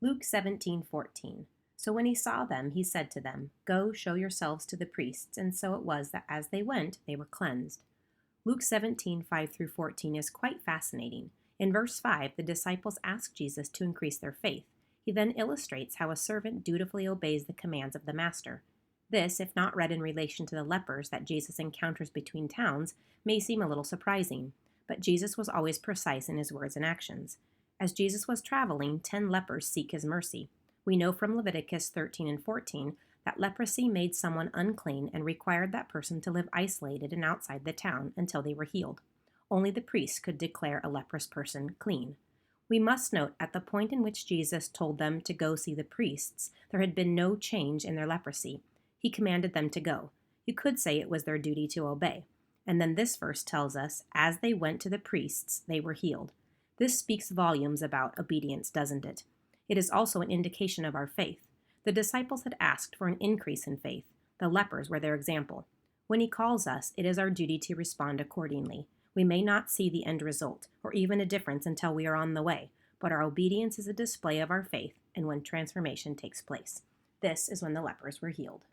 Luke 17:14. So when he saw them, he said to them, "Go, show yourselves to the priests." And so it was that as they went, they were cleansed. Luke 17:5 through 14 is quite fascinating. In verse 5, the disciples ask Jesus to increase their faith. He then illustrates how a servant dutifully obeys the commands of the master. This, if not read in relation to the lepers that Jesus encounters between towns, may seem a little surprising. But Jesus was always precise in his words and actions. As Jesus was traveling, 10 lepers seek his mercy. We know from Leviticus 13 and 14 that leprosy made someone unclean and required that person to live isolated and outside the town until they were healed. Only the priest could declare a leprous person clean. We must note at the point in which Jesus told them to go see the priests, there had been no change in their leprosy. He commanded them to go. You could say it was their duty to obey. And then this verse tells us, as they went to the priests, they were healed. This speaks volumes about obedience, doesn't it? It is also an indication of our faith. The disciples had asked for an increase in faith. The lepers were their example. When he calls us, it is our duty to respond accordingly. We may not see the end result, or even a difference until we are on the way, but our obedience is a display of our faith and when transformation takes place. This is when the lepers were healed.